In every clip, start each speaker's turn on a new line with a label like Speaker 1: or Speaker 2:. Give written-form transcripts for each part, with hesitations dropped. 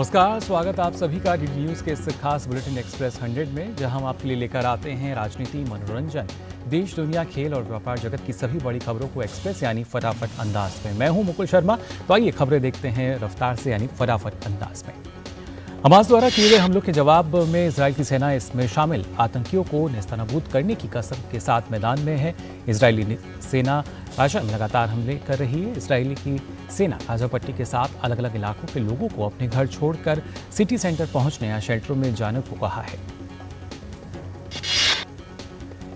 Speaker 1: नमस्कार, स्वागत आप सभी का डीडी न्यूज़ के इस खास बुलेटिन एक्सप्रेस 100 में, जहां हम आपके लिए लेकर आते हैं राजनीति, मनोरंजन, देश दुनिया, खेल और व्यापार जगत की सभी बड़ी खबरों को एक्सप्रेस यानी फटाफट अंदाज में। मैं हूं मुकुल शर्मा। तो आइए खबरें देखते हैं रफ्तार से यानी फटाफट अंदाज में। हमास द्वारा किए गए हमलों के जवाब में इजराइल की सेना इसमें शामिल आतंकियों को नेस्तनाबूद करने की कसम के साथ मैदान में है। इजरायली सेना गाजा में लगातार हमले कर रही है। इजरायली की सेना गाजा पट्टी के साथ अलग अलग इलाकों के लोगों को अपने घर छोड़कर सिटी सेंटर पहुंचने या शेल्टरों में जाने को कहा है।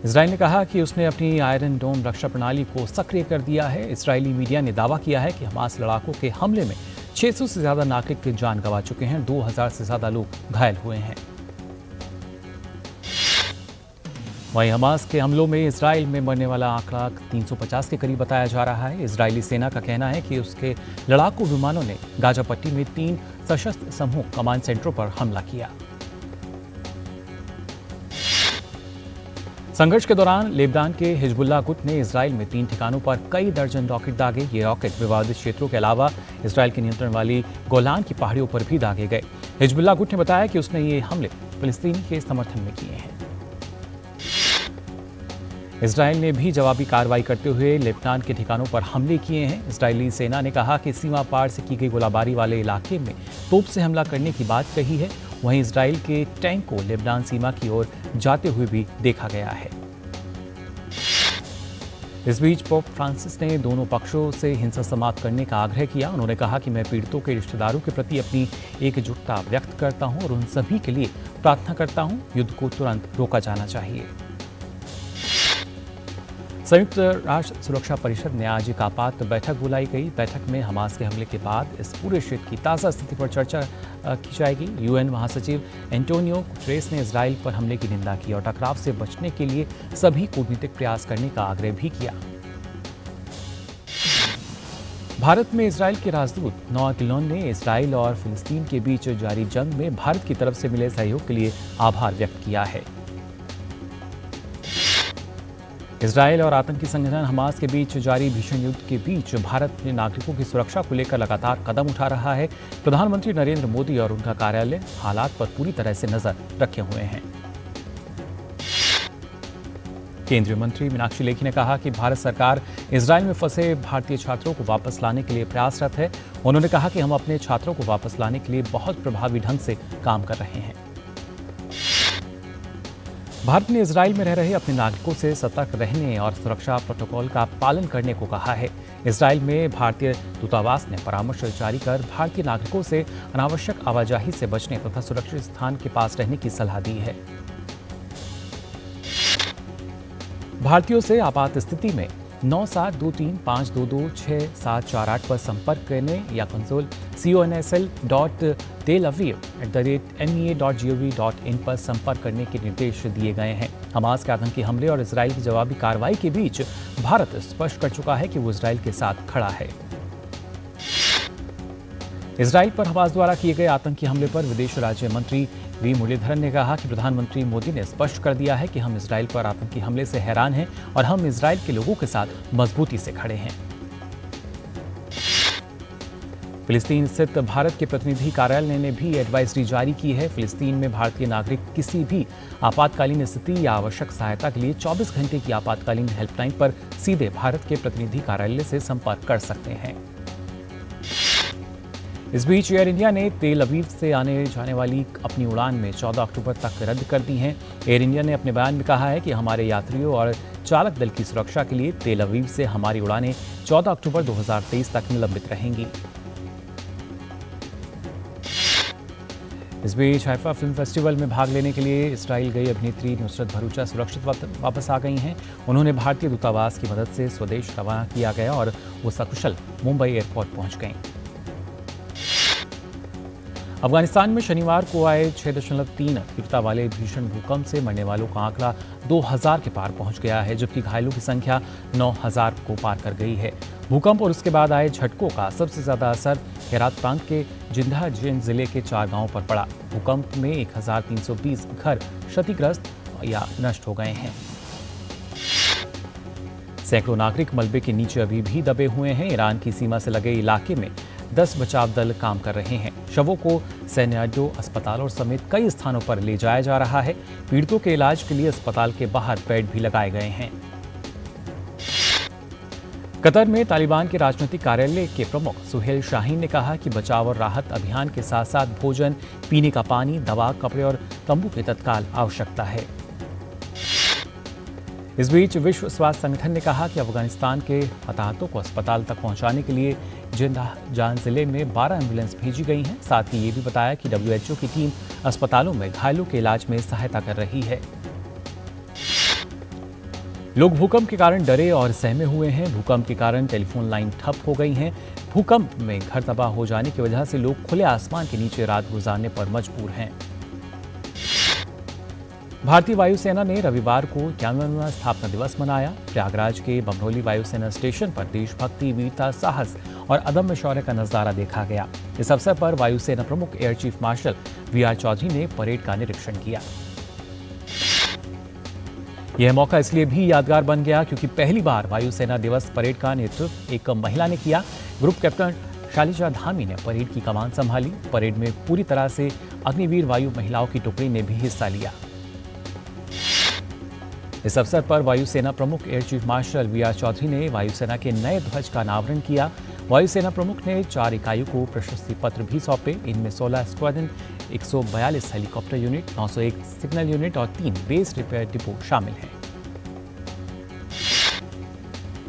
Speaker 1: इजराइल ने कहा कि उसने अपनी आयरन डोम रक्षा प्रणाली को सक्रिय कर दिया है। इजरायली मीडिया ने दावा किया है कि हमास लड़ाकों के हमले में 600 से ज्यादा नागरिक की जान गंवा चुके हैं, 2000 से ज्यादा लोग घायल हुए हैं। वहीं हमास के हमलों में इजराइल में मरने वाला आंकड़ा 350 के करीब बताया जा रहा है। इजरायली सेना का कहना है कि उसके लड़ाकू विमानों ने गाजा पट्टी में 3 सशस्त्र समूह कमांड सेंटरों पर हमला किया। संघर्ष के दौरान लेबनान के हिजबुल्लाह गुट ने इजराइल में 3 ठिकानों पर कई दर्जन रॉकेट दागे। ये रॉकेट विवादित क्षेत्रों के अलावा इजराइल के नियंत्रण वाली गोलान की पहाड़ियों पर भी दागे गए। हिजबुल्लाह गुट ने बताया कि उसने ये हमले फिलिस्तीनी के समर्थन में किए हैं। इजराइल ने भी जवाबी कार्रवाई करते हुए लेबनान के ठिकानों पर हमले किए हैं। इजरायली सेना ने कहा कि सीमा पार से की गई गोलाबारी वाले इलाके में तोप से हमला करने की बात कही है। वहीं इजराइल के टैंक को लेबनान सीमा की ओर जाते हुए भी देखा गया है। इस बीच पोप फ्रांसिस ने दोनों पक्षों से हिंसा समाप्त करने का आग्रह किया। उन्होंने कहा कि मैं पीड़ितों के रिश्तेदारों के प्रति अपनी एकजुटता व्यक्त करता हूं और उन सभी के लिए प्रार्थना करता हूं। युद्ध को तुरंत रोका जाना चाहिए। संयुक्त राष्ट्र सुरक्षा परिषद ने आज एक आपात बैठक बुलाई गई। बैठक में हमास के हमले के बाद इस पूरे क्षेत्र की ताज़ा स्थिति पर चर्चा की जाएगी। यूएन महासचिव एंटोनियो गुटेरेस ने इजराइल पर हमले की निंदा की और टकराव से बचने के लिए सभी कूटनीतिक प्रयास करने का आग्रह भी किया। भारत में इजराइल के राजदूत नोआ गिलोन ने इजराइल और फिलिस्तीन के बीच जारी जंग में भारत की तरफ से मिले सहयोग के लिए आभार व्यक्त किया है। इजराइल और आतंकी संगठन हमास के बीच जारी भीषण युद्ध के बीच भारत अपने नागरिकों की सुरक्षा को लेकर लगातार कदम उठा रहा है। प्रधानमंत्री नरेंद्र मोदी और उनका कार्यालय हालात पर पूरी तरह से नजर रखे हुए हैं। केंद्रीय मंत्री मीनाक्षी लेखी ने कहा कि भारत सरकार इजराइल में फंसे भारतीय छात्रों को वापस लाने के लिए प्रयासरत है। उन्होंने कहा कि हम अपने छात्रों को वापस लाने के लिए बहुत प्रभावी ढंग से काम कर रहे हैं। भारत ने इजराइल में रह रहे अपने नागरिकों से सतर्क रहने और सुरक्षा प्रोटोकॉल का पालन करने को कहा है। इजराइल में भारतीय दूतावास ने परामर्श जारी कर भारतीय नागरिकों से अनावश्यक आवाजाही से बचने तथा सुरक्षित स्थान के पास रहने की सलाह दी है। भारतीयों से आपात स्थिति में 97235226 पर संपर्क करने या कंसोल consul.telaviv@mea.gov.in पर संपर्क करने के निर्देश दिए गए हैं। हमास के आतंकी हमले और इजराइल की जवाबी कार्रवाई के बीच भारत स्पष्ट कर चुका है कि वो इजराइल के साथ खड़ा है। इजराइल पर हमास द्वारा किए गए आतंकी हमले पर विदेश राज्य मंत्री वी मुरलीधरन ने कहा कि प्रधानमंत्री मोदी ने स्पष्ट कर दिया है कि हम इजराइल पर आतंकी हमले से हैरान हैं और हम इजराइल के लोगों के साथ मजबूती से खड़े हैं। फिलिस्तीन स्थित भारत के प्रतिनिधि कार्यालय ने भी एडवाइजरी जारी की है। फिलिस्तीन में भारतीय नागरिक किसी भी आपातकालीन स्थिति या आवश्यक सहायता के लिए 24 घंटे की आपातकालीन हेल्पलाइन पर सीधे भारत के प्रतिनिधि कार्यालय से संपर्क कर सकते हैं। इस बीच एयर इंडिया ने तेल अवीव से आने जाने वाली अपनी उड़ान में 14 अक्टूबर तक रद्द कर दी हैं। एयर इंडिया ने अपने बयान में कहा है कि हमारे यात्रियों और चालक दल की सुरक्षा के लिए तेल अवीव से हमारी उड़ानें 14 अक्टूबर 2023 तक निलंबित रहेंगी। इस बीच हाइफा फिल्म फेस्टिवल में भाग लेने के लिए इजराइल गई अभिनेत्री नुसरत भरूचा सुरक्षित वापस आ गई हैं। उन्होंने भारतीय दूतावास की मदद से स्वदेश रवाना किया गया और वो सकुशल मुंबई एयरपोर्ट पहुंच गईं। अफगानिस्तान में शनिवार को आए 6.3 तीव्रता वाले भीषण भूकंप से मरने वालों का आंकड़ा 2000 के पार पहुंच गया है, जबकि घायलों की संख्या 9000 को पार कर गई है। भूकंप और उसके बाद आए झटकों का सबसे ज्यादा असर हेरात प्रांत के जिंदा जिले के 4 गांवों पर पड़ा। भूकंप में 1320 घर क्षतिग्रस्त या नष्ट हो गए हैं। सैकड़ों नागरिक मलबे के नीचे अभी भी दबे हुए हैं। ईरान की सीमा से लगे इलाके में 10 बचाव दल काम कर रहे हैं। शवों को सैन्य अड्डों, अस्पतालों समेत कई स्थानों पर ले जाया जा रहा है। पीड़ितों के इलाज के लिए अस्पताल के बाहर बेड भी लगाए गए हैं। कतर में तालिबान के राजनीतिक कार्यालय के प्रमुख सुहेल शाहीन ने कहा कि बचाव और राहत अभियान के साथ साथ भोजन, पीने का पानी, दवा, कपड़े और तंबू की तत्काल आवश्यकता है। इस बीच विश्व स्वास्थ्य संगठन ने कहा कि अफगानिस्तान के हताहतों को अस्पताल तक पहुंचाने के लिए जिंदाजान जिले में 12 एम्बुलेंस भेजी गई हैं। साथ ही ये भी बताया कि WHO की टीम अस्पतालों में घायलों के इलाज में सहायता कर रही है। लोग भूकंप के कारण डरे और सहमे हुए हैं। भूकंप के कारण टेलीफोन लाइन ठप हो गई हैं। भूकंप में घर तबाह हो जाने की वजह से लोग खुले आसमान के नीचे रात गुजारने पर मजबूर हैं। भारतीय वायुसेना ने रविवार को 91वां स्थापना दिवस मनाया। प्रयागराज के बमरोली वायुसेना स्टेशन पर देशभक्ति, वीरता, साहस और अदम्य शौर्य का नजारा देखा गया। इस अवसर पर वायुसेना प्रमुख Air Chief Marshal VR Chaudhary ने परेड का निरीक्षण किया। यह मौका इसलिए भी यादगार बन गया क्योंकि पहली बार वायुसेना दिवस परेड का नेतृत्व एक महिला ने किया। ग्रुप कैप्टन शालिजा धामी ने परेड की कमान संभाली। परेड में पूरी तरह से अग्निवीर वायु महिलाओं की टुकड़ी ने भी हिस्सा लिया। इस अवसर पर वायुसेना प्रमुख Air Chief Marshal VR Chaudhary ने वायुसेना के नए ध्वज का अनावरण किया। वायुसेना प्रमुख ने 4 इकाइयों को प्रशस्ति पत्र भी सौंपे। इनमें 16 squadron, 142 helicopter unit, 901 signal unit और 3 बेस रिपेयर डिपो शामिल हैं।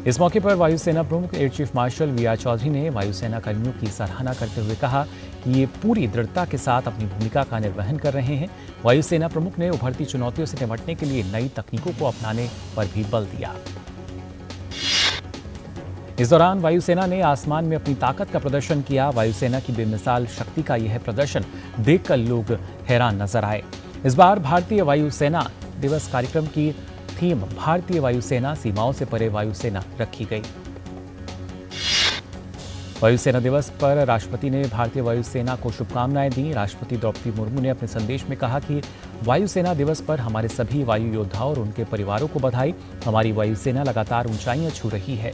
Speaker 1: इस मौके पर वायुसेना प्रमुख Air Chief Marshal VR Chaudhary ने वायुसेना कर्मियों की सराहना करते हुए कहा कि ये पूरी दृढ़ता के साथ अपनी भूमिका का निर्वहन कर रहे हैं। वायुसेना प्रमुख ने उभरती चुनौतियों से निपटने के लिए नई तकनीकों को अपनाने पर भी बल दिया। इस दौरान वायुसेना ने आसमान में अपनी ताकत का प्रदर्शन किया। वायुसेना की बेमिसाल शक्ति का यह प्रदर्शन देखकर लोग हैरान नजर आए। इस बार भारतीय वायुसेना दिवस कार्यक्रम की थीम भारतीय वायुसेना सीमाओं से परे वायुसेना रखी गई। वायुसेना दिवस पर राष्ट्रपति ने भारतीय वायुसेना को शुभकामनाएं दी। राष्ट्रपति द्रौपदी मुर्मू ने अपने संदेश में कहा कि वायुसेना दिवस पर हमारे सभी वायु योद्धाओं और उनके परिवारों को बधाई। हमारी वायुसेना लगातार ऊंचाइयां छू रही है।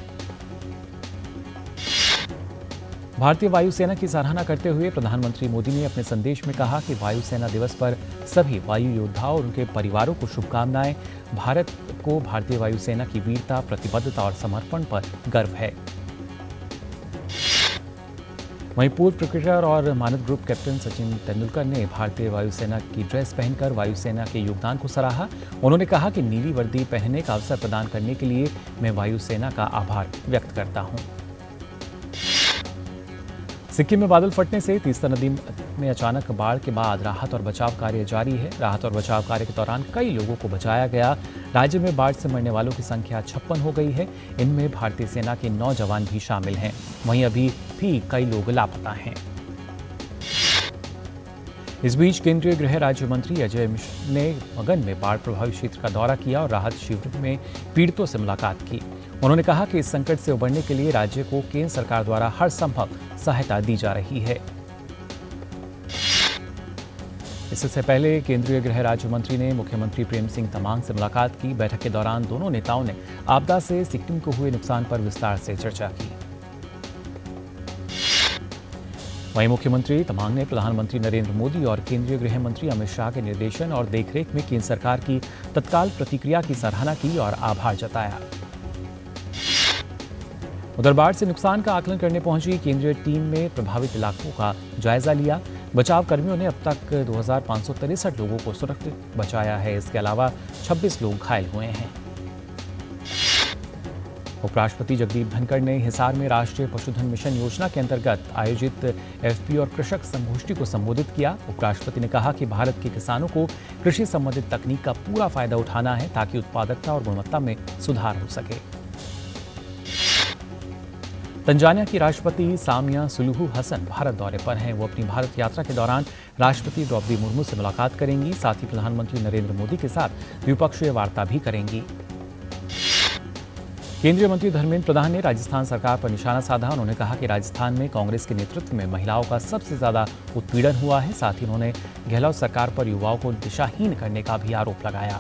Speaker 1: भारतीय वायुसेना की सराहना करते हुए प्रधानमंत्री मोदी ने अपने संदेश में कहा कि वायुसेना दिवस पर सभी वायु योद्धाओं और उनके परिवारों को शुभकामनाएं। भारत को भारतीय वायुसेना की वीरता, प्रतिबद्धता और समर्पण पर गर्व है। वहीं पूर्व क्रिकेटर और मानद ग्रुप कैप्टन सचिन तेंदुलकर ने भारतीय वायुसेना की ड्रेस पहनकर वायुसेना के योगदान को सराहा। उन्होंने कहा कि नीली वर्दी पहनने का अवसर प्रदान करने के लिए मैं वायुसेना का आभार व्यक्त करता हूं। सिक्किम में बादल फटने से तीस्ता नदी में अचानक बाढ़ के बाद राहत और बचाव कार्य जारी है। राहत और बचाव कार्य के दौरान कई लोगों को बचाया गया। राज्य में बाढ़ से मरने वालों की संख्या 56 हो गई है। इनमें भारतीय सेना के 9 जवान भी शामिल हैं। वहीं अभी भी कई लोग लापता हैं। इस बीच केंद्रीय गृह राज्य मंत्री अजय मिश्र ने मगन में बाढ़ प्रभावित क्षेत्र का दौरा किया और राहत शिविर में पीड़ितों से मुलाकात की। उन्होंने कहा कि इस संकट से उबरने के लिए राज्य को केंद्र सरकार द्वारा हर संभव सहायता दी जा रही है। इससे पहले केंद्रीय गृह राज्य मंत्री ने मुख्यमंत्री प्रेम सिंह तमांग से मुलाकात की। बैठक के दौरान दोनों नेताओं ने आपदा से सिक्किम को हुए नुकसान पर विस्तार से चर्चा की। वहीं मुख्यमंत्री तमांग ने प्रधानमंत्री नरेंद्र मोदी और केंद्रीय गृह मंत्री अमित शाह के निर्देशन और देखरेख में केंद्र सरकार की तत्काल प्रतिक्रिया की सराहना की और आभार जताया। उधर बाढ़ से नुकसान का आकलन करने पहुंची केंद्रीय टीम में प्रभावित इलाकों का जायजा लिया। बचाव कर्मियों ने अब तक 2563 लोगों को सुरक्षित बचाया है। इसके अलावा 26 लोग घायल हुए हैं। उपराष्ट्रपति जगदीप धनखड़ ने हिसार में राष्ट्रीय पशुधन मिशन योजना के अंतर्गत आयोजित FP और कृषक संगोष्ठी को संबोधित किया। उपराष्ट्रपति ने कहा कि भारत के किसानों को कृषि संबंधित तकनीक का पूरा फायदा उठाना है ताकि उत्पादकता और गुणवत्ता में सुधार हो सके। तंजानिया की राष्ट्रपति सामिया सुलुहु हसन भारत दौरे पर हैं। वो अपनी भारत यात्रा के दौरान राष्ट्रपति द्रौपदी मुर्मू से मुलाकात करेंगी। साथ ही प्रधानमंत्री नरेंद्र मोदी के साथ द्विपक्षीय वार्ता भी करेंगी। केंद्रीय मंत्री धर्मेंद्र प्रधान ने राजस्थान सरकार पर निशाना साधा। उन्होंने कहा कि राजस्थान में कांग्रेस के नेतृत्व में महिलाओं का सबसे ज्यादा उत्पीड़न हुआ है। साथ ही उन्होंने गहलोत सरकार पर युवाओं को दिशाहीन करने का भी आरोप लगाया।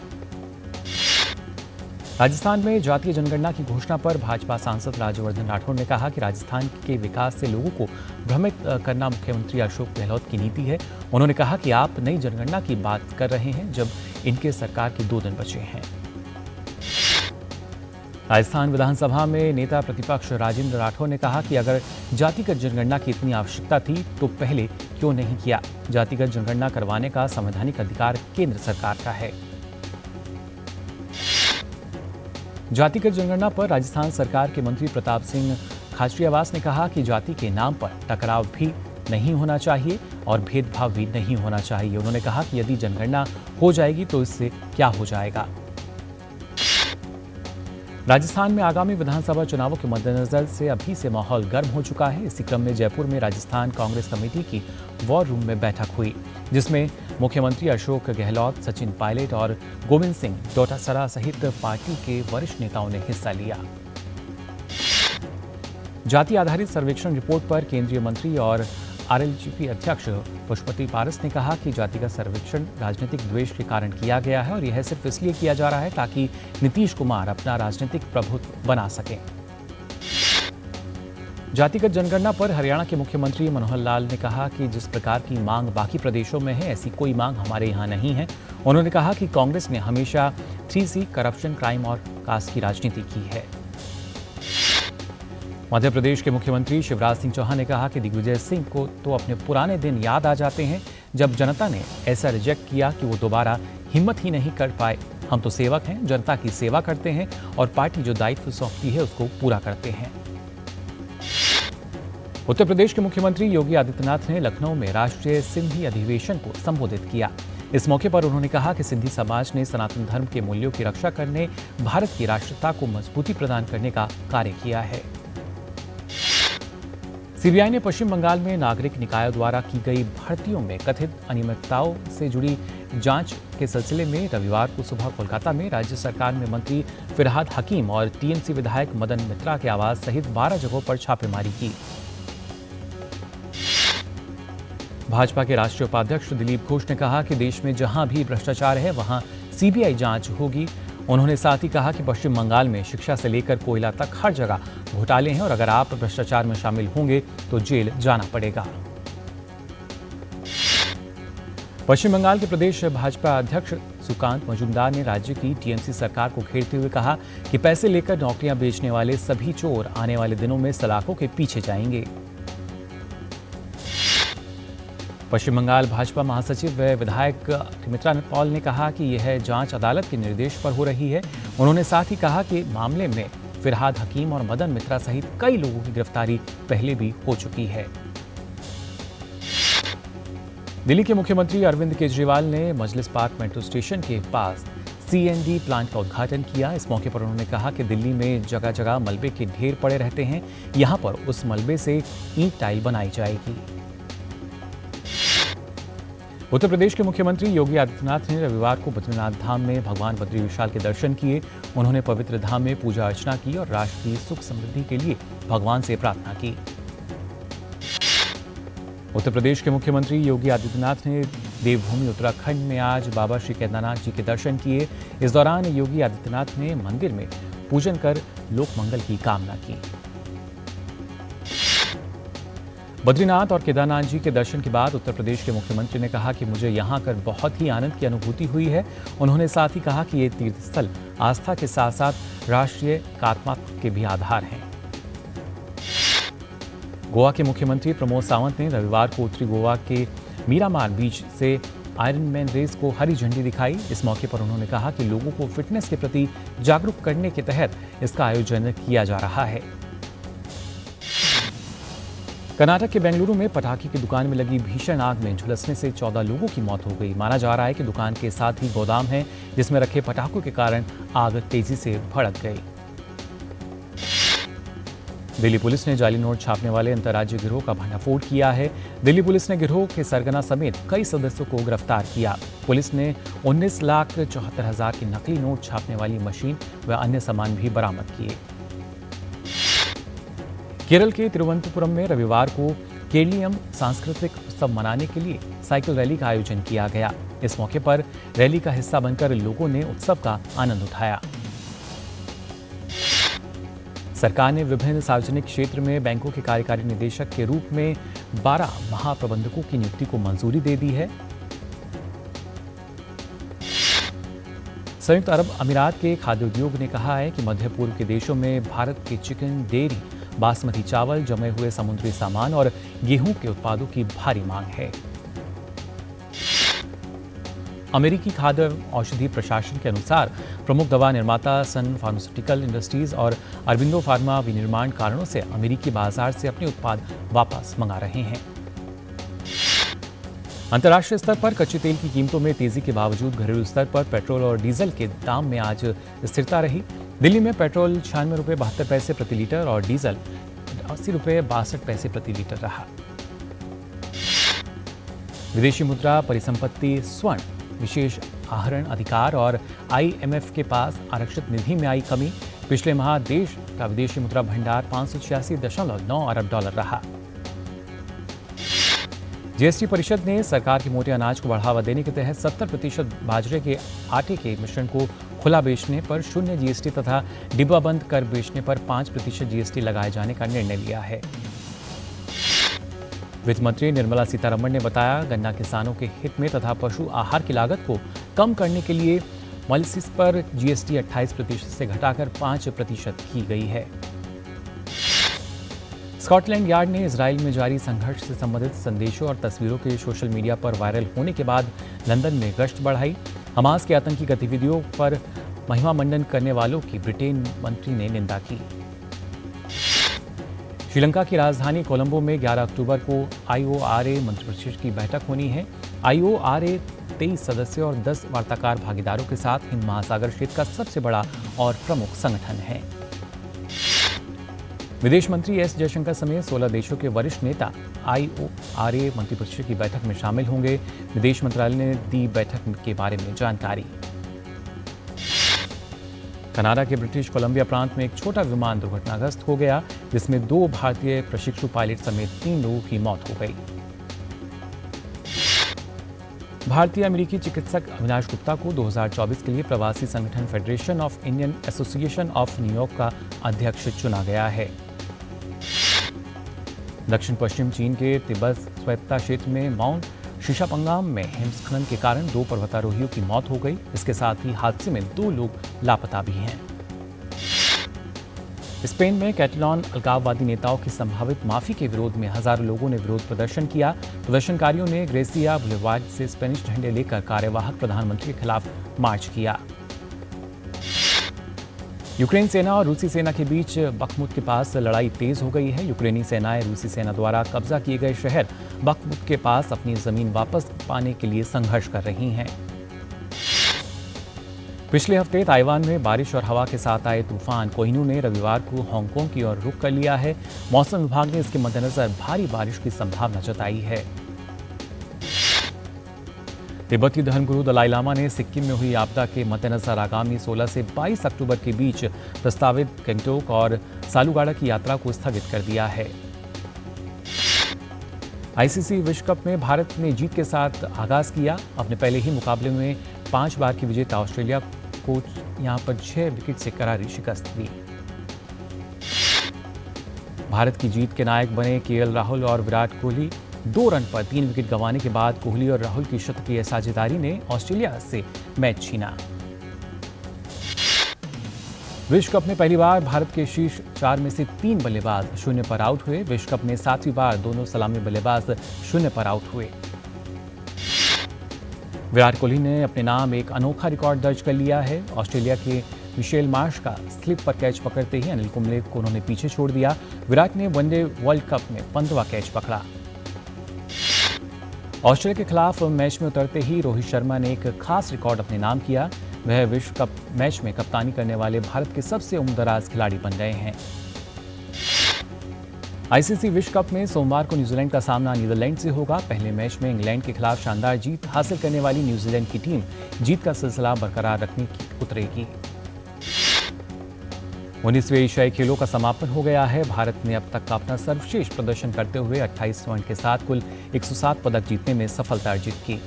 Speaker 1: राजस्थान में जातीय जनगणना की घोषणा पर भाजपा सांसद राज्यवर्धन राठौड़ ने कहा कि राजस्थान के विकास से लोगों को भ्रमित करना मुख्यमंत्री अशोक गहलोत की नीति है। उन्होंने कहा कि आप नई जनगणना की बात कर रहे हैं जब इनके सरकार के 2 दिन बचे हैं। राजस्थान विधानसभा में नेता प्रतिपक्ष राजेंद्र राठौड़ ने कहा कि अगर जातिगत जनगणना की इतनी आवश्यकता थी तो पहले क्यों नहीं किया। जातिगत जनगणना करवाने का संवैधानिक अधिकार केंद्र सरकार का है। जातिगत जनगणना पर राजस्थान सरकार के मंत्री प्रताप सिंह खाचरियावास ने कहा कि जाति के नाम पर टकराव भी नहीं होना चाहिए और भेदभाव भी नहीं होना चाहिए। उन्होंने कहा कि यदि जनगणना हो जाएगी तो इससे क्या हो जाएगा। राजस्थान में आगामी विधानसभा चुनावों के मद्देनजर से अभी से माहौल गर्म हो चुका है। इसी क्रम में जयपुर में राजस्थान कांग्रेस कमेटी की वॉर रूम में बैठक हुई, जिसमें मुख्यमंत्री अशोक गहलोत, सचिन पायलट और गोविंद सिंह डोटासरा सहित पार्टी के वरिष्ठ नेताओं ने हिस्सा लिया। जाति आधारित सर्वेक्षण रिपोर्ट पर केंद्रीय मंत्री और आरएलजेपी अध्यक्ष पुष्पति पारस ने कहा कि जातिगत सर्वेक्षण राजनीतिक द्वेष के कारण किया गया है और यह सिर्फ इसलिए किया जा रहा है ताकि नीतीश कुमार अपना राजनीतिक प्रभुत्व बना सकें। जातिगत जनगणना पर हरियाणा के मुख्यमंत्री मनोहर लाल ने कहा कि जिस प्रकार की मांग बाकी प्रदेशों में है, ऐसी कोई मांग हमारे यहाँ नहीं है। उन्होंने कहा कि कांग्रेस ने हमेशा 3C करप्शन, क्राइम और कास्ट की राजनीति की है। मध्य प्रदेश के मुख्यमंत्री शिवराज सिंह चौहान ने कहा कि दिग्विजय सिंह को तो अपने पुराने दिन याद आ जाते हैं जब जनता ने ऐसा रिजेक्ट किया कि वो दोबारा हिम्मत ही नहीं कर पाए। हम तो सेवक हैं, जनता की सेवा करते हैं और पार्टी जो दायित्व सौंपती है उसको पूरा करते हैं। उत्तर प्रदेश के मुख्यमंत्री योगी आदित्यनाथ ने लखनऊ में राष्ट्रीय सिंधी अधिवेशन को संबोधित किया। इस मौके पर उन्होंने कहा कि सिंधी समाज ने सनातन धर्म के मूल्यों की रक्षा करने, भारत की राष्ट्रीयता को मजबूती प्रदान करने का कार्य किया है। सीबीआई ने पश्चिम बंगाल में नागरिक निकायों द्वारा की गई भर्तियों में कथित अनियमितताओं से जुड़ी जांच के सिलसिले में रविवार को सुबह कोलकाता में राज्य सरकार में मंत्री फिरहाद हकीम और टीएमसी विधायक मदन मित्रा के आवास सहित 12 जगहों पर छापेमारी की। भाजपा के राष्ट्रीय उपाध्यक्ष दिलीप घोष ने कहा कि देश में जहां भी भ्रष्टाचार है वहां सीबीआई जांच होगी। उन्होंने साथ ही कहा कि पश्चिम बंगाल में शिक्षा से लेकर कोयला तक हर जगह घोटाले हैं और अगर आप भ्रष्टाचार में शामिल होंगे तो जेल जाना पड़ेगा। पश्चिम बंगाल के प्रदेश भाजपा अध्यक्ष सुकांत मजूमदार ने राज्य की टीएमसी सरकार को घेरते हुए कहा कि पैसे लेकर नौकरियां बेचने वाले सभी चोर आने वाले दिनों में सलाखों के पीछे जाएंगे। पश्चिम बंगाल भाजपा महासचिव व विधायक मित्रा पॉल ने कहा कि यह जांच अदालत के निर्देश पर हो रही है। उन्होंने साथ ही कहा कि मामले में फिरहाद हकीम और मदन मित्रा सहित कई लोगों की गिरफ्तारी पहले भी हो चुकी है। दिल्ली के मुख्यमंत्री अरविंद केजरीवाल ने मजलिस पार्क मेट्रो स्टेशन के पास सीएनडी प्लांट का उद्घाटन किया। इस मौके पर उन्होंने कहा कि दिल्ली में जगह जगह मलबे के ढेर पड़े रहते हैं, यहां पर उस मलबे से ईंट टाइल बनाई जाएगी। उत्तर प्रदेश के मुख्यमंत्री योगी आदित्यनाथ ने रविवार को बद्रीनाथ धाम में भगवान बद्री विशाल के दर्शन किए। उन्होंने पवित्र धाम में पूजा अर्चना की और राष्ट्र की सुख समृद्धि के लिए भगवान से प्रार्थना की। उत्तर प्रदेश के मुख्यमंत्री योगी आदित्यनाथ ने देवभूमि उत्तराखंड में आज बाबा श्री केदारनाथ जी के दर्शन किए। इस दौरान योगी आदित्यनाथ ने मंदिर में पूजन कर लोक मंगल की कामना की। बद्रीनाथ और केदारनाथ जी के दर्शन के बाद उत्तर प्रदेश के मुख्यमंत्री ने कहा कि मुझे यहां आकर बहुत ही आनंद की अनुभूति हुई है। उन्होंने साथ ही कहा कि ये तीर्थस्थल आस्था के साथ साथ राष्ट्रीय एकात्मता के भी आधार हैं। गोवा के मुख्यमंत्री प्रमोद सावंत ने रविवार को उत्तरी गोवा के मीरामार बीच से आयरन मैन रेस को हरी झंडी दिखाई। इस मौके पर उन्होंने कहा कि लोगों को फिटनेस के प्रति जागरूक करने के तहत इसका आयोजन किया जा रहा है। कर्नाटक के बेंगलुरु में पटाखे की दुकान में लगी भीषण आग में झुलसने से 14 लोगों की मौत हो गई। माना जा रहा है कि दुकान के साथ ही गोदाम है जिसमें रखे पटाखों के कारण आग तेजी से भड़क गई। दिल्ली पुलिस ने जाली नोट छापने वाले अंतर्राज्यीय गिरोह का भंडाफोड़ किया है। दिल्ली पुलिस ने गिरोह के सरगना समेत कई सदस्यों को गिरफ्तार किया। पुलिस ने 19,74,000 की नकली नोट छापने वाली मशीन व अन्य सामान भी बरामद किए। केरल के तिरुवनंतपुरम में रविवार को केरलियम सांस्कृतिक उत्सव मनाने के लिए साइकिल रैली का आयोजन किया गया। इस मौके पर रैली का हिस्सा बनकर लोगों ने उत्सव का आनंद उठाया। सरकार ने विभिन्न सार्वजनिक क्षेत्र में बैंकों के कार्यकारी निदेशक के रूप में 12 महाप्रबंधकों की नियुक्ति को मंजूरी दे दी है। संयुक्त अरब अमीरात के खाद्य उद्योग ने कहा है कि मध्य पूर्व के देशों में भारत के चिकन, डेयरी, बासमती चावल, जमे हुए समुद्री सामान और गेहूं के उत्पादों की भारी मांग है। अमेरिकी खाद्य औषधि प्रशासन के अनुसार प्रमुख दवा निर्माता सन फार्मास्यूटिकल इंडस्ट्रीज और अरबिंदो फार्मा विनिर्माण कारणों से अमेरिकी बाजार से अपने उत्पाद वापस मंगा रहे हैं। अंतर्राष्ट्रीय स्तर पर कच्चे तेल की कीमतों में तेजी के बावजूद घरेलू स्तर पर पेट्रोल और डीजल के दाम में आज स्थिरता रही। दिल्ली में पेट्रोल 96 रुपये 72 पैसे प्रति लीटर और डीजल 80 रुपये 62 पैसे प्रति लीटर रहा। विदेशी मुद्रा, परिसंपत्ति, स्वर्ण, विशेष आहरण अधिकार और IMF के पास आरक्षित निधि में आई कमी। पिछले माह देश का विदेशी मुद्रा भंडार 586.9 अरब डॉलर रहा। जीएसटी परिषद ने सरकार के मोटे अनाज को बढ़ावा देने के तहत 70% बाजरे के आटे के मिश्रण को खुला बेचने पर 0 जीएसटी तथा डिब्बाबंद कर बेचने पर 5% जीएसटी लगाए जाने का निर्णय लिया है। वित्त मंत्री निर्मला सीतारमण ने बताया, गन्ना किसानों के हित में तथा पशु आहार की लागत को कम करने के लिए मॉलिसिस पर जीएसटी 28% से घटाकर 5% की गई है। स्कॉटलैंड यार्ड ने इजराइल में जारी संघर्ष से संबंधित संदेशों और तस्वीरों के सोशल मीडिया पर वायरल होने के बाद लंदन में गश्त बढ़ाई। हमास की आतंकी गतिविधियों पर महिमा मंडन करने वालों की ब्रिटेन मंत्री ने निंदा की। श्रीलंका की राजधानी कोलंबो में 11 अक्टूबर को IORA मंत्रिपरिषद की बैठक होनी है। IORA 23 सदस्य और 10 वार्ताकार भागीदारों के साथ हिंद महासागर क्षेत्र का सबसे बड़ा और प्रमुख संगठन है। विदेश मंत्री एस जयशंकर समेत 16 देशों के वरिष्ठ नेता IORA मंत्रिपरिषद की बैठक में शामिल होंगे। विदेश मंत्रालय ने दी बैठक के बारे में जानकारी। कनाडा के ब्रिटिश कोलंबिया प्रांत में एक छोटा विमान दुर्घटनाग्रस्त हो गया, जिसमें 2 भारतीय प्रशिक्षु पायलट समेत 3 लोगों की मौत हो गई। भारतीय अमेरिकी चिकित्सक अविनाश गुप्ता को 2024 के लिए प्रवासी संगठन federation of Indian association of New York का अध्यक्ष चुना गया है। दक्षिण पश्चिम चीन के तिब्बत स्वायत्तता क्षेत्र में माउंट शीशापंगाम में हिमस्खलन के कारण 2 पर्वतारोहियों की मौत हो गई। इसके साथ ही हादसे में 2 लोग लापता भी हैं। स्पेन में कैटलान अलगाववादी नेताओं की संभावित माफी के विरोध में हजारों लोगों ने विरोध प्रदर्शन किया। प्रदर्शनकारियों ने ग्रेसिया बुलेवार्ड से स्पेनिश झंडे लेकर कार्यवाहक प्रधानमंत्री के खिलाफ मार्च किया। यूक्रेन सेना और रूसी सेना के बीच बखमुत के पास लड़ाई तेज हो गई है। यूक्रेनी सेनाएं रूसी सेना द्वारा कब्जा किए गए शहर बखमुत के पास अपनी जमीन वापस पाने के लिए संघर्ष कर रही हैं। पिछले हफ्ते ताइवान में बारिश और हवा के साथ आए तूफान कोहिनू ने रविवार को हांगकांग की ओर रुख कर लिया है। मौसम विभाग ने इसके मद्देनजर भारी बारिश की संभावना जताई है। तिब्बती धर्मगुरु दलाई लामा ने सिक्किम में हुई आपदा के मद्देनजर आगामी 16 से 22 अक्टूबर के बीच प्रस्तावित गंगटोक और सालूगाड़ा की यात्रा को स्थगित कर दिया है। आईसीसी विश्व कप में भारत ने जीत के साथ आगाज किया। अपने पहले ही मुकाबले में 5 बार की विजेता ऑस्ट्रेलिया को यहां पर 6 विकेट से करारी शिकस्त दी। भारत की जीत के नायक बने केएल राहुल और विराट कोहली। 2 रन पर 3 विकेट गंवाने के बाद कोहली और राहुल की शतकीय साझेदारी ने ऑस्ट्रेलिया से मैच छीना। विश्व कप में पहली बार भारत के शीर्ष 4 में से 3 बल्लेबाज 0 पर आउट हुए। विश्व कप में 7वीं बार दोनों सलामी बल्लेबाज 0 पर आउट हुए। विराट कोहली ने अपने नाम एक अनोखा रिकॉर्ड दर्ज कर लिया है। ऑस्ट्रेलिया के मिशेल मार्श का स्लिप पर कैच पकड़ते ही अनिल कुंबले को उन्होंने पीछे छोड़ दिया। विराट ने वनडे वर्ल्ड कप में 15वां कैच पकड़ा। ऑस्ट्रेलिया के खिलाफ मैच में उतरते ही रोहित शर्मा ने एक खास रिकॉर्ड अपने नाम किया। वह विश्व कप मैच में कप्तानी करने वाले भारत के सबसे उम्रदराज खिलाड़ी बन गए हैं। आईसीसी विश्व कप में सोमवार को न्यूजीलैंड का सामना नीदरलैंड से होगा। पहले मैच में इंग्लैंड के खिलाफ शानदार जीत हासिल करने वाली न्यूजीलैंड की टीम जीत का सिलसिला बरकरार रखने की उतरेगी। 19वें एशियाई खेलों का समापन हो गया है। भारत ने अब तक का अपना सर्वश्रेष्ठ प्रदर्शन करते हुए 28 स्वर्ण के साथ कुल 107 पदक जीतने में सफलता अर्जित की।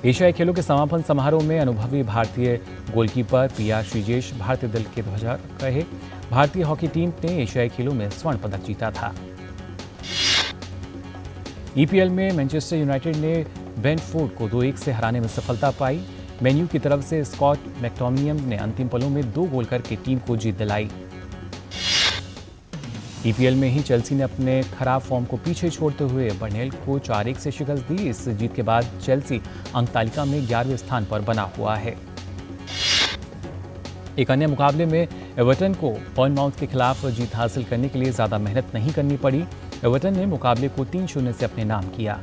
Speaker 1: एशियाई खेलों के समापन समारोह में अनुभवी भारतीय गोलकीपर पीआर श्रीजेश भारतीय दल के ध्वजा रहे। भारतीय हॉकी टीम ने एशियाई खेलों में स्वर्ण पदक जीता था। ईपीएल में मैनचेस्टर यूनाइटेड ने ब्रेंटफोर्ड को 2-1 से हराने में सफलता पाई। मेन्यू की तरफ से स्कॉट मैकटोमिनियम ने अंतिम पलों में 2 गोल करके टीम को जीत दिलाई। ईपीएल में ही चेल्सी ने अपने खराब फॉर्म को पीछे छोड़ते हुए बर्नले को 4-1 से शिकस्त दी। इस जीत के बाद चेल्सी अंक तालिका में 11वें स्थान पर बना हुआ है। एक अन्य मुकाबले में एवर्टन को बॉर्नमाउथ के खिलाफ जीत हासिल करने के लिए ज्यादा मेहनत नहीं करनी पड़ी। एवर्टन ने मुकाबले को 3-0 से अपने नाम किया।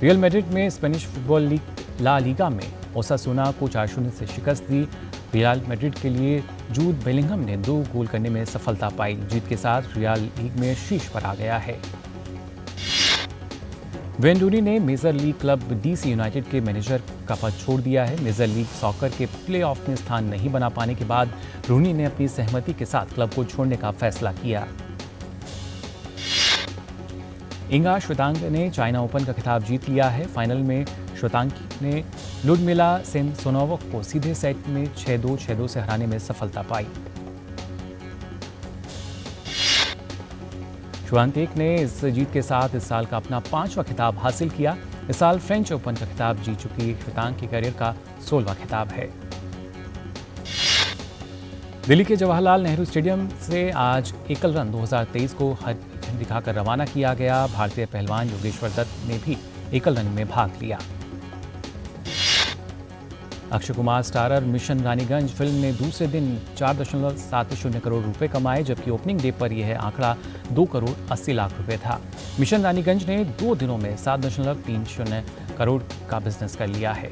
Speaker 1: रियल मैड्रिड में Spanish football league La Liga में ओसासुना को 4-0 से शिकस्त दी। रियल मैड्रिड के लिए जूड बेलिंघम ने 2 गोल करने में सफलता पाई। जीत के साथ रियल लीग में शीर्ष पर आ गया है। वेन रूनी ने Major League club DC United के मैनेजर का पद छोड़ दिया है। मेजर लीग सॉकर के प्लेऑफ में स्थान नहीं बना पाने के बाद रूनी ने अपनी सहमति के साथ क्लब को छोड़ने का फैसला किया। इंगा श्वेतांग ने चाइना ओपन का खिताब जीत लिया है। फाइनल में श्वेतांग ने लुडमिला सेमसोनोवा को सीधे सेट में 6-2, 6-2 से हराने में सफलता पाई। श्वेतांग ने इस जीत के साथ इस साल का अपना 5वां खिताब हासिल किया। इस साल फ्रेंच ओपन का खिताब जीत चुकी श्वेतांग के करियर का 16वां खिताब है। दिल्ली के जवाहरलाल नेहरू स्टेडियम से आज एकल रन 2023 को हरी झंडी दिखाकर रवाना किया गया। भारतीय पहलवान योगेश्वर दत्त ने भी एकल रन में भाग लिया। Akshay Kumar starrer mission Raniganj film ने दूसरे दिन 4.70 करोड़ रुपए कमाए, जबकि ओपनिंग डे पर यह आंकड़ा 2 करोड़ 80 लाख रुपए था। मिशन रानीगंज ने 2 दिनों में 7.30 करोड़ का बिजनेस कर लिया है।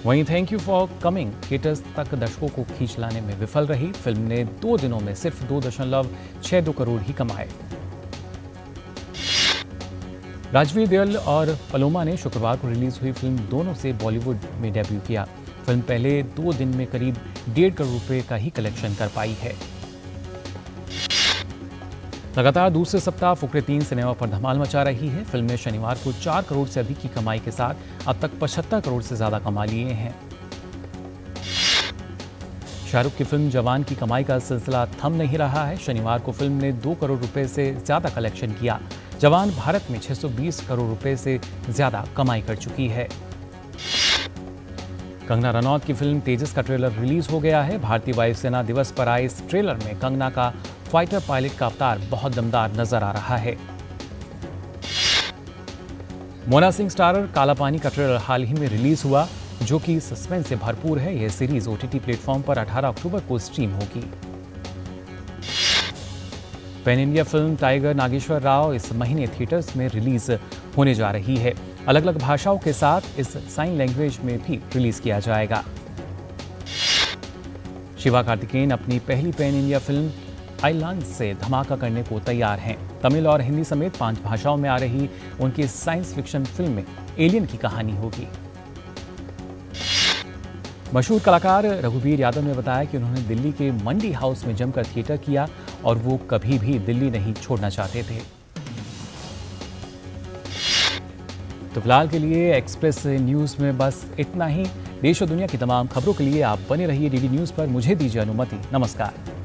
Speaker 1: वहीं thank you for coming theatres तक दर्शकों को खींच लाने में विफल रही। फिल्म ने 2 दिनों में सिर्फ 2.62 करोड़ ही कमाए। राजवीर देओल और पलोमा ने शुक्रवार को रिलीज हुई फिल्म दोनों से बॉलीवुड में डेब्यू किया। फिल्म पहले 2 दिन में करीब 1.5 करोड़ रुपए का ही कलेक्शन कर पाई है। लगातार दूसरे सप्ताह फुकरे 3 सिनेमा पर धमाल मचा रही है। फिल्म ने शनिवार को 4 करोड़ से अधिक की कमाई के साथ अब तक 75 करोड़ से ज्यादा कमा लिए हैं। शाहरुख की फिल्म जवान की कमाई का सिलसिला थम नहीं रहा है। शनिवार को फिल्म ने 2 करोड़ रुपए से ज्यादा कलेक्शन किया। जवान भारत में 620 करोड़ रुपए से ज्यादा कमाई कर चुकी है। कंगना रनौत की फिल्म तेजस का ट्रेलर रिलीज हो गया है। भारतीय वायुसेना दिवस पर आए इस ट्रेलर में कंगना का फाइटर पायलट का अवतार बहुत दमदार नजर आ रहा है। मोना सिंह स्टारर काला पानी का ट्रेलर हाल ही में रिलीज हुआ, जो कि सस्पेंस से भरपूर है। यह सीरीज ओटीटी प्लेटफॉर्म पर 18 अक्टूबर को स्ट्रीम होगी। Pan India film Tiger Nageswara Rao इस महीने थिएटर्स में रिलीज होने जा रही है। अलग अलग भाषाओं के साथ इस साइन लैंग्वेज में भी रिलीज किया जाएगा। शिवा कार्तिकेयन अपनी पहली पैन इंडिया फिल्म आइलैंड से धमाका करने को तैयार हैं। तमिल और हिंदी समेत 5 भाषाओं में आ रही उनकी साइंस फिक्शन फिल्म में एलियन की कहानी होगी। मशहूर कलाकार रघुवीर यादव ने बताया कि उन्होंने दिल्ली के मंडी हाउस में जमकर थिएटर किया और वो कभी भी दिल्ली नहीं छोड़ना चाहते थे। तो फिलहाल के लिए एक्सप्रेस न्यूज में बस इतना ही। देश और दुनिया की तमाम खबरों के लिए आप बने रहिए डीडी न्यूज पर। मुझे दीजिए अनुमति। नमस्कार।